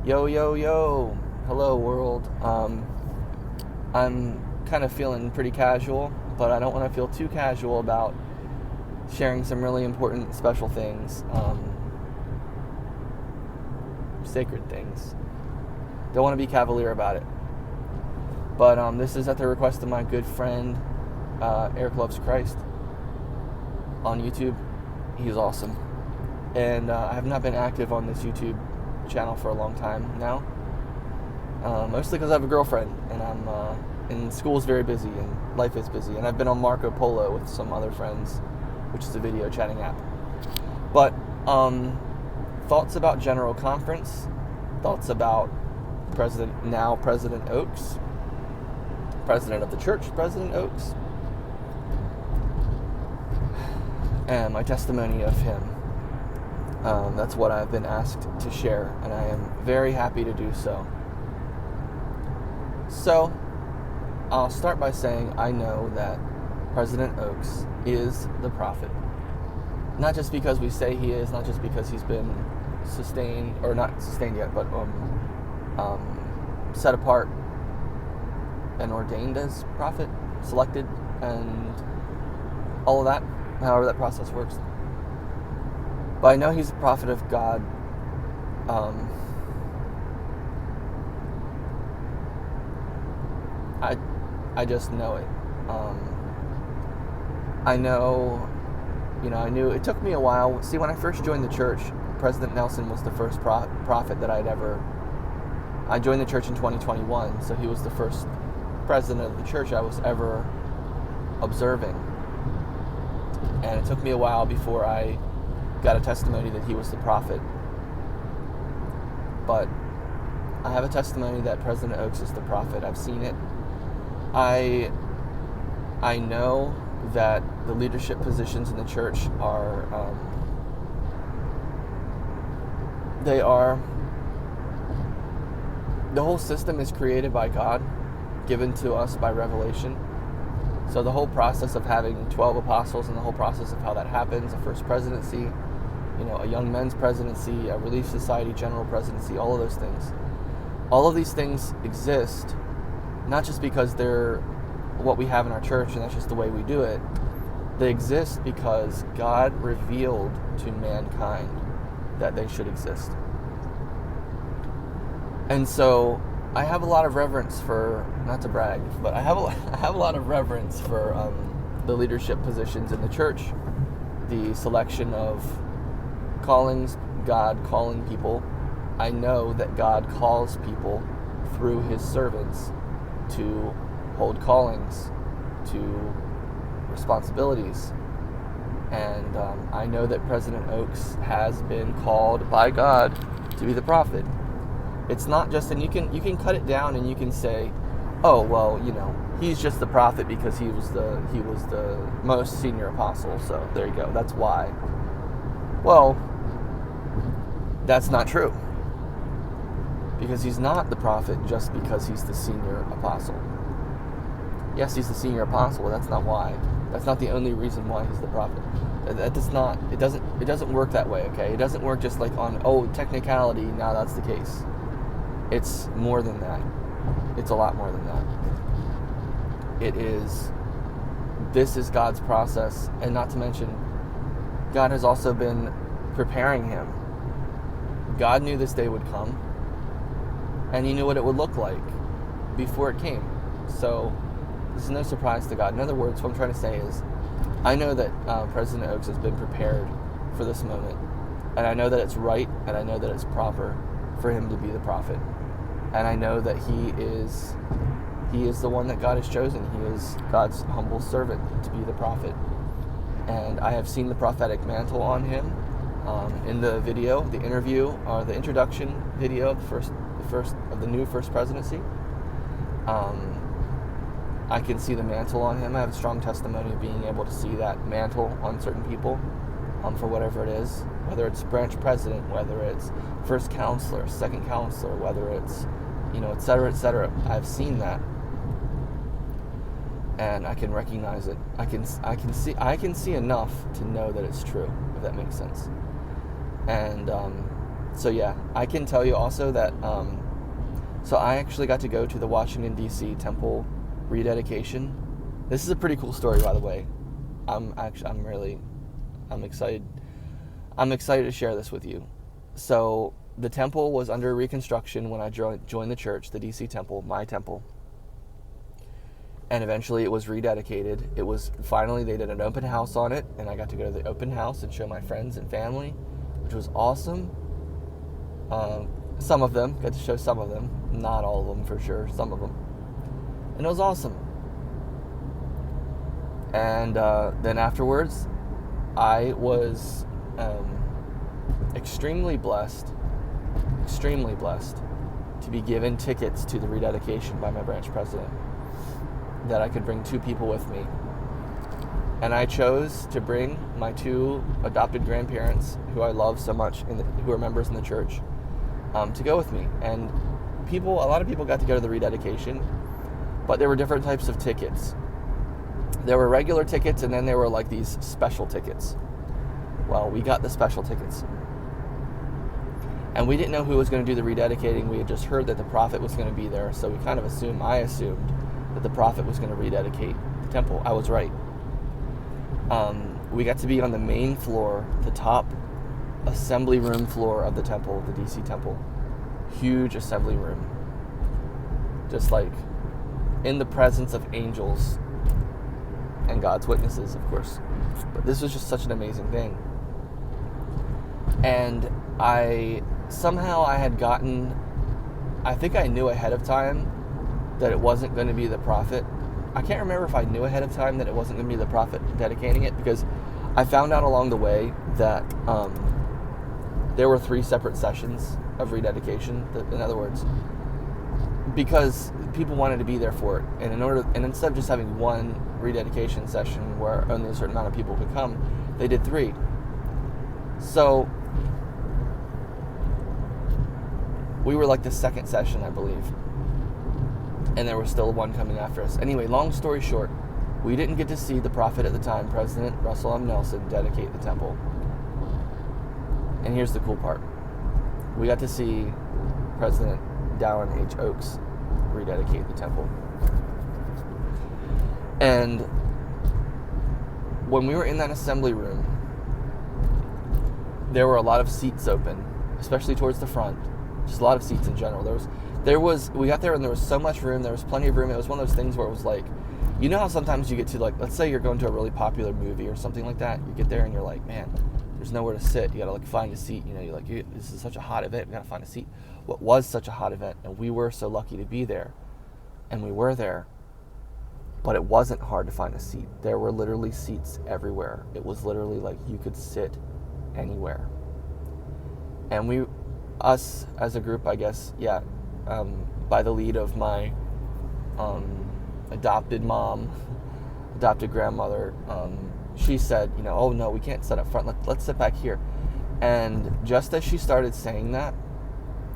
Yo, yo, yo. Hello, world. I'm kind of feeling pretty casual, but I don't want to feel too casual about sharing some really important, special things, sacred things. Don't want to be cavalier about it. But this is at the request of my good friend, Eric Loves Christ, on YouTube. He's awesome. And I have not been active on this YouTube channel for a long time now. Mostly because I have a girlfriend, and school is very busy, and life is busy. And I've been on Marco Polo with some other friends, which is a video chatting app. But thoughts about General Conference, thoughts about President Oaks, President of the Church, President Oaks, and my testimony of him. That's what I've been asked to share, and I am very happy to do so. So, I'll start by saying I know that President Oaks is the prophet. Not just because we say he is, not just because he's been sustained, or not sustained yet, but set apart and ordained as prophet, selected, and all of that, however that process works. But I know he's a prophet of God. I just know it. I know, I knew. It took me a while. See, when I first joined the church, President Nelson was the first prophet that I joined the church in 2021, so he was the first president of the church I was ever observing. And it took me a while before I got a testimony that he was the prophet. But I have a testimony that President Oaks is the prophet. I've seen it. I know that the leadership positions in the church are the whole system is created by God, given to us by revelation. So the whole process of having 12 apostles and the whole process of how that happens, a first presidency, a young men's presidency, a Relief Society general presidency, all of those things. All of these things exist, not just because they're what we have in our church and that's just the way we do it. They exist because God revealed to mankind that they should exist. And so I have a lot of reverence for, not to brag, but I have a lot of reverence for the leadership positions in the church, the selection of callings, God calling people. I know that God calls people through his servants to hold callings, to responsibilities. And I know that President Oaks has been called by God to be the prophet. It's not just, and you can cut it down and you can say, oh, well, he's just the prophet because he was the most senior apostle, so there you go, that's why. Well, that's not true. Because he's not the prophet just because he's the senior apostle. Yes, he's the senior apostle, but that's not why. That's not the only reason why he's the prophet. It doesn't work that way, okay? It doesn't work just like on, technicality, now that's the case. It's more than that. It's a lot more than that. This is God's process, and not to mention, God has also been preparing him. God knew this day would come, and he knew what it would look like before it came. So this is no surprise to God. In other words, what I'm trying to say is, I know that President Oaks has been prepared for this moment, and I know that it's right, and I know that it's proper for him to be the prophet. And I know that he is the one that God has chosen. He is God's humble servant to be the prophet. And I have seen the prophetic mantle on him in the video, the interview, or the introduction video of the new first presidency. I can see the mantle on him. I have a strong testimony of being able to see that mantle on certain people, for whatever it is, whether it's branch president, whether it's first counselor, second counselor, whether it's, et cetera, et cetera. I've seen that, and I can recognize it. I can see enough to know that it's true, if that makes sense. And So yeah, I can tell you also that, so I actually got to go to the Washington, D.C. temple rededication. This is a pretty cool story, by the way. I'm excited. I'm excited to share this with you. So the temple was under reconstruction when I joined the church, the DC temple, my temple. And eventually it was rededicated. It was finally, they did an open house on it, and I got to go to the open house and show my friends and family, which was awesome. Some of them, got to show some of them, not all of them for sure, some of them. And it was awesome. And then afterwards, I was extremely blessed to be given tickets to the rededication by my branch president, that I could bring 2 people with me. And I chose to bring my 2 adopted grandparents, who I love so much, who are members in the church, to go with me. And a lot of people got to go to the rededication, but there were different types of tickets. There were regular tickets, and then there were like these special tickets. Well, we got the special tickets. And we didn't know who was going to do the rededicating. We had just heard that the prophet was going to be there, so we kind of I assumed that the prophet was going to rededicate the temple. I was right. We got to be on the main floor, the top assembly room floor of the temple, the DC temple. Huge assembly room. Just like in the presence of angels and God's witnesses, of course. But this was just such an amazing thing. And I think I knew ahead of time that it wasn't going to be the prophet. I can't remember if I knew ahead of time that it wasn't going to be the prophet dedicating it, because I found out along the way that there were 3 separate sessions of rededication. In other words, because people wanted to be there for it, and instead of just having one rededication session where only a certain amount of people could come, they did 3. So we were like the second session, I believe, and there was still one coming after us. Anyway, long story short, we didn't get to see the prophet at the time, President Russell M. Nelson, dedicate the temple. And here's the cool part. We got to see President Dallin H. Oaks rededicate the temple. And when we were in that assembly room, there were a lot of seats open, especially towards the front. Just a lot of seats in general. We got there and there was so much room. There was plenty of room. It was one of those things where it was like, you know how sometimes you get to, like, let's say you're going to a really popular movie or something like that. You get there and you're like, man, there's nowhere to sit. You got to like find a seat. You know, you're like, this is such a hot event. We got to find a seat. What was such a hot event, and we were so lucky to be there, and we were there. But it wasn't hard to find a seat. There were literally seats everywhere. It was literally like you could sit anywhere. And us as a group, I guess, by the lead of my adopted mom, adopted grandmother, she said, oh no, we can't sit up front. Let's sit back here. And just as she started saying that,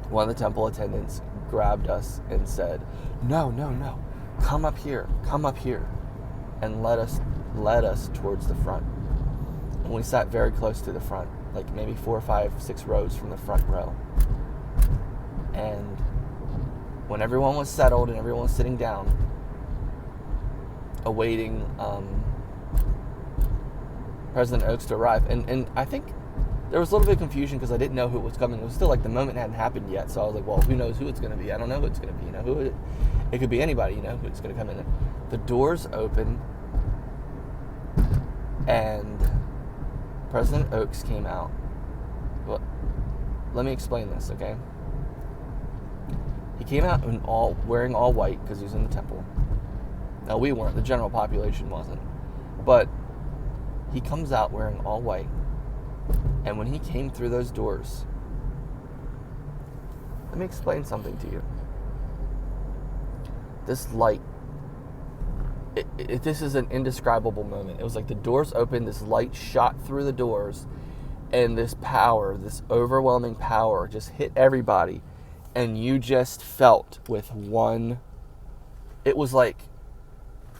one of the temple attendants grabbed us and said, no, come up here, and led us towards the front. And we sat very close to the front, like maybe 4, 5, 6 rows from the front row. And when everyone was settled and everyone was sitting down, awaiting President Oaks to arrive, and I think there was a little bit of confusion because I didn't know who was coming. It was still like the moment hadn't happened yet, so I was like, well, who knows who it's going to be? I don't know who it's going to be. It could be anybody, who's going to come in. The doors open, and President Oaks came out. Well, let me explain this, okay? He came out wearing all white because he was in the temple. Now, we weren't. The general population wasn't. But he comes out wearing all white. And when he came through those doors, let me explain something to you. This light, this is an indescribable moment. It was like the doors opened, this light shot through the doors, and this power, this overwhelming power just hit everybody. And you just felt with one, it was like,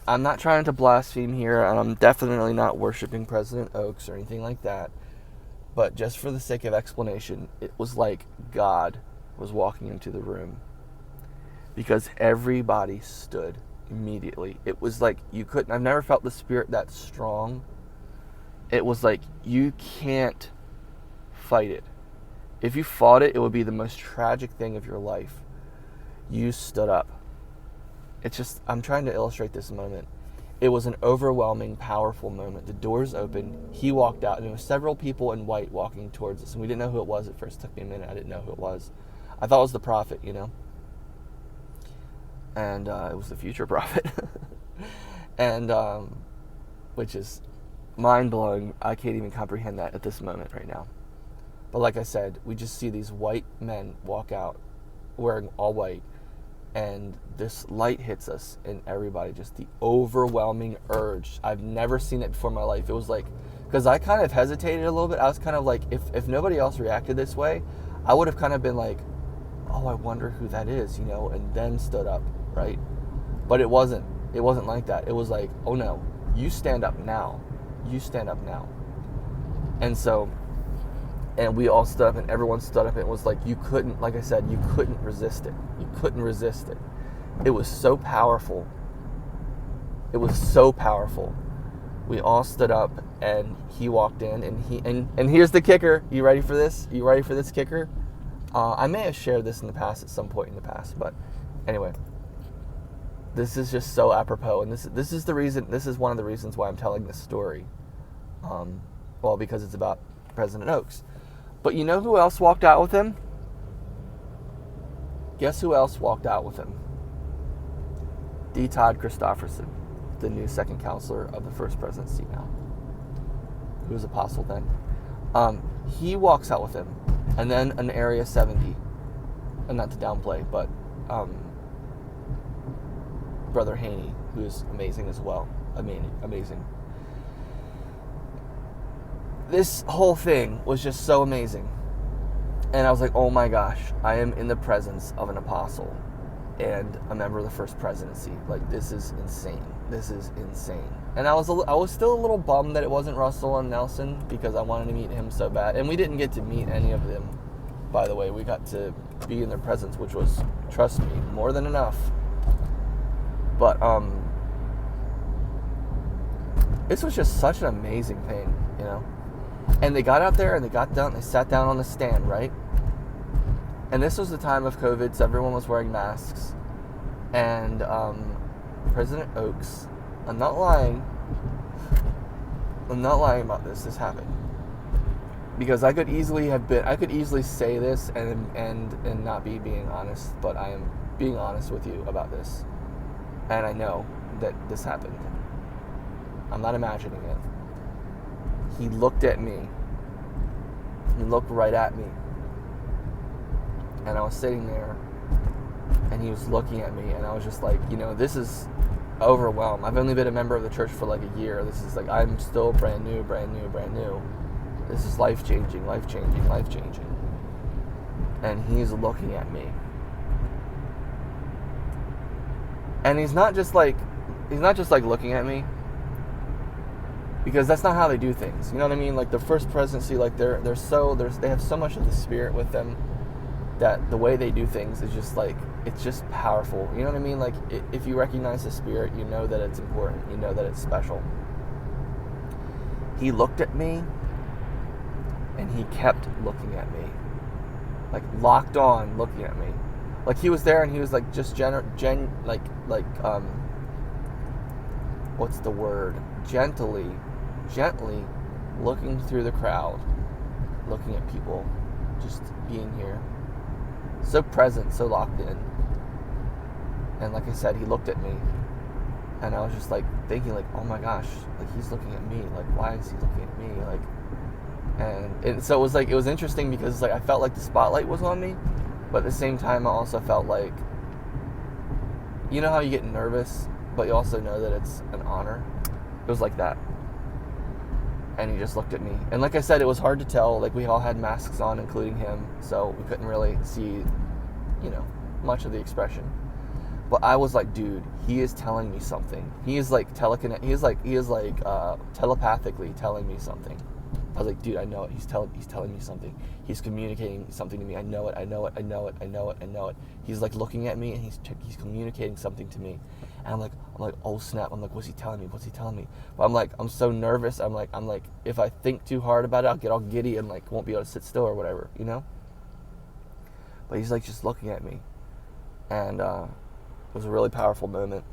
I'm not trying to blaspheme here, and I'm definitely not worshiping President Oaks or anything like that. but just for the sake of explanation, it was like God was walking into the room, because everybody stood immediately. It was like you couldn't, I've never felt the Spirit that strong. It was like you can't fight it. If you fought it, it would be the most tragic thing of your life. You stood up. It's just, I'm trying to illustrate this moment. It was an overwhelming, powerful moment. The doors opened. He walked out, and there were several people in white walking towards us, and we didn't know who it was at first. It took me a minute. I didn't know who it was. I thought it was the prophet, and it was the future prophet. And which is mind-blowing. I can't even comprehend that at this moment right now. But like I said, we just see these white men walk out wearing all white, and this light hits us, and everybody, just the overwhelming urge. I've never seen it before in my life. It was like, because I kind of hesitated a little bit. I was kind of like, if nobody else reacted this way, I would have kind of been like, oh, I wonder who that is, and then stood up, right? But it wasn't like that. It was like, oh no, you stand up now. You stand up now. And so, and we all stood up, and everyone stood up, and it was like you couldn't, like I said, you couldn't resist it. You couldn't resist it. It was so powerful. It was so powerful. We all stood up, and he walked in, and here's the kicker. You ready for this? You ready for this kicker? I may have shared this in the past at some point in the past, but anyway, this is just so apropos, and this is the reason. This is one of the reasons why I'm telling this story. Well, because it's about President Oaks. But you know who else walked out with him? Guess who else walked out with him? D. Todd Christofferson, the new second counselor of the First Presidency now, who was apostle then. He walks out with him. And then an Area 70, and not to downplay, but Brother Haney, who is amazing as well. Amazing. This whole thing was just so amazing. And I was like, oh my gosh, I am in the presence of an apostle and a member of the First Presidency. Like, this is insane. This is insane. And I was still a little bummed that it wasn't Russell and Nelson, because I wanted to meet him so bad. And we didn't get to meet any of them, by the way. We got to be in their presence, which was, trust me, more than enough. But this was just such an amazing thing, And they got out there, and they got down, they sat down on the stand, right? And this was the time of COVID, so everyone was wearing masks. And President Oaks, I'm not lying about this. This happened. Because I could easily say this and not be being honest, but I am being honest with you about this. And I know that this happened. I'm not imagining it. He looked at me. He looked right at me. And I was sitting there, and he was looking at me, and I was just like, this is overwhelmed. I've only been a member of the church for like a year. This is like, I'm still brand new. This is life-changing. And he's looking at me. And he's not just like looking at me, because that's not how they do things. You know what I mean? Like, the First Presidency, like they have so much of the Spirit with them that the way they do things is just like, it's just powerful. You know what I mean? Like, if you recognize the Spirit, you know that it's important. You know that it's special. He looked at me, and he kept looking at me, like locked on looking at me. Like, he was there, and he was like just what's the word? Gently looking through the crowd, looking at people, just being here. So present, so locked in. And like I said, he looked at me, and I was just like thinking, like, oh my gosh, like, he's looking at me. Like, why is he looking at me? Like, and so it was interesting, because like I felt like the spotlight was on me, but at the same time I also felt like, you know how you get nervous, but you also know that it's an honor? It was like that. And he just looked at me. And like I said, it was hard to tell. Like, we all had masks on, including him, so we couldn't really see, much of the expression. But I was like, dude, he is telling me something. He is like telepathically telling me something. I was like, dude, I know it. He's telling me something. He's communicating something to me. I know it. He's like looking at me and he's communicating something to me. And I'm like, oh snap. I'm like, what's he telling me? But I'm so nervous. I'm like, if I think too hard about it, I'll get all giddy and like won't be able to sit still or whatever, you know? But he's like just looking at me. And it was a really powerful moment.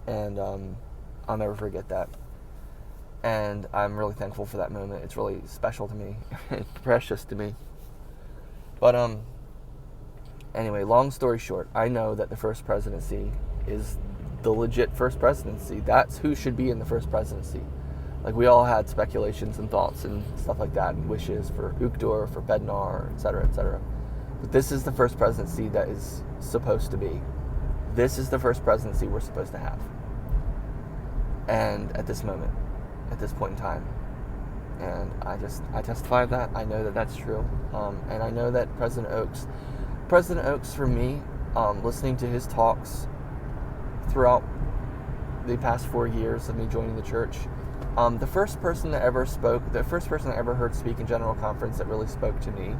And I'll never forget that. And I'm really thankful for that moment. It's really special to me. It's precious to me. But anyway, long story short, I know that the first presidency is the legit first presidency. That's who should be in the first presidency. Like, we all had speculations and thoughts and stuff like that, and wishes for Uchtdorf, for Bednar, etc., etc. But this is the first presidency that is supposed to be. This is the first presidency we're supposed to have. And at this moment, at this point in time. And I testify of that. I know that that's true. And I know that President Oaks for me, listening to his talks throughout the past 4 years of me joining the church, the first person that ever heard speak in General Conference that really spoke to me,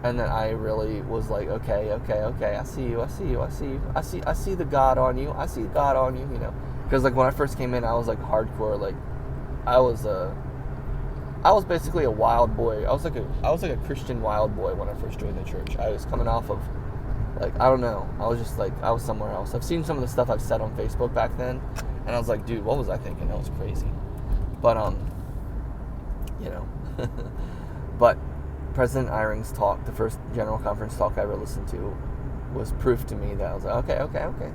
and that I really was like, okay, I see you, I see the God on you, you know. Because like when I first came in, I was like hardcore, like I was basically a wild boy. I was like a Christian wild boy when I first joined the church. I was coming off of, like, I don't know. I was just like, I was somewhere else. I've seen some of the stuff I've said on Facebook back then, and I was like, dude, what was I thinking? That was crazy. But you know, but President Eyring's talk, the first General Conference talk I ever listened to, was proof to me that I was like, okay.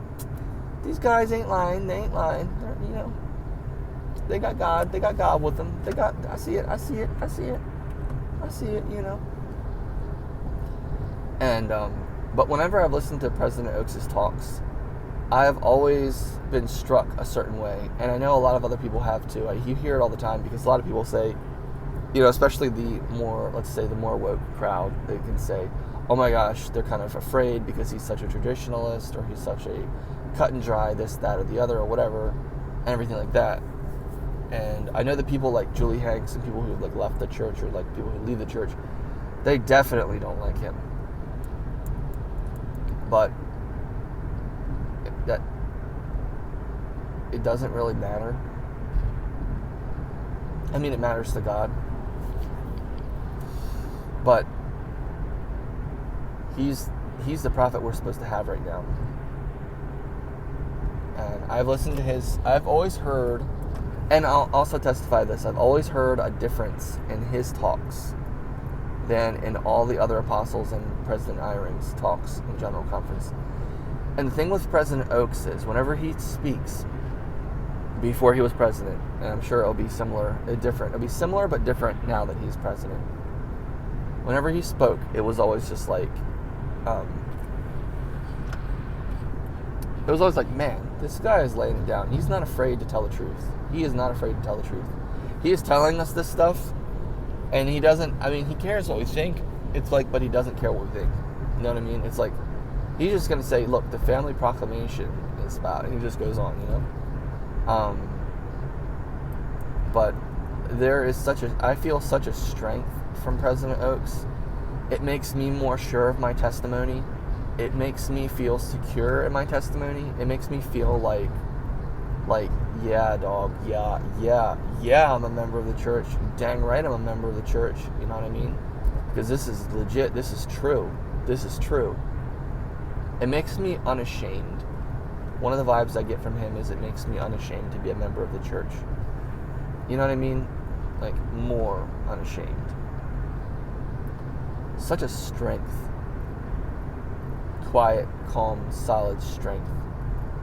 These guys ain't lying. They ain't lying. They're, you know, they got God. They got God with them. I see it. You know. And but whenever I've listened to President Oaks' talks, I have always been struck a certain way, and I know a lot of other people have too. You hear it all the time because a lot of people say, you know, especially the more woke crowd, they can say, oh my gosh, they're kind of afraid because he's such a traditionalist, or he's such a cut and dry, this, that, or the other, or whatever, and everything like that. And I know that people like Julie Hanks and people who like left the church, or like people who leave the church, they definitely don't like him. But that it doesn't really matter. I mean, it matters to God. But he's the prophet we're supposed to have right now. And I've always heard, and I'll also testify this, I've always heard a difference in his talks than in all the other apostles and President Eyring's talks in General Conference. And the thing with President Oaks is, whenever he speaks, before he was president, and I'm sure it'll be different. It'll be similar but different now that he's president. Whenever he spoke, it was always just like, it was always like, man, this guy is laying it down. He's not afraid to tell the truth. He is not afraid to tell the truth. He is telling us this stuff, and he cares what we think. It's like, but he doesn't care what we think. You know what I mean? It's like, he's just going to say, look, the family proclamation is about, and he just goes on, you know? But there is I feel such a strength from President Oaks. It makes me more sure of my testimony. It makes me feel secure in my testimony. It makes me feel like, yeah, dog, yeah, I'm a member of the church. Dang right I'm a member of the church. You know what I mean? Because this is legit. This is true. It makes me unashamed. One of the vibes I get from him is it makes me unashamed to be a member of the church. You know what I mean? Like, more unashamed. Such a strength. Quiet, calm, solid strength.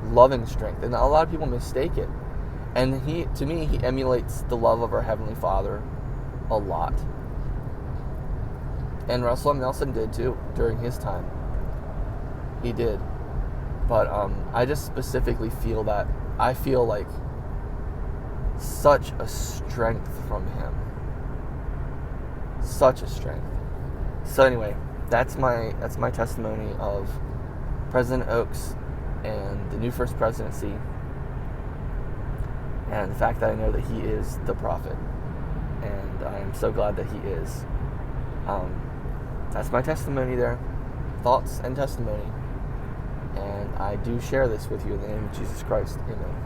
Loving strength. And a lot of people mistake it. And to me, he emulates the love of our Heavenly Father a lot. And Russell M. Nelson did too, during his time. He did. But I just specifically feel that. I feel like such a strength from him. Such a strength. So anyway, that's my testimony of President Oaks and the new first presidency, and the fact that I know that he is the prophet. and I am so glad that he is. That's my testimony there. Thoughts and testimony. And I do share this with you in the name of Jesus Christ. Amen.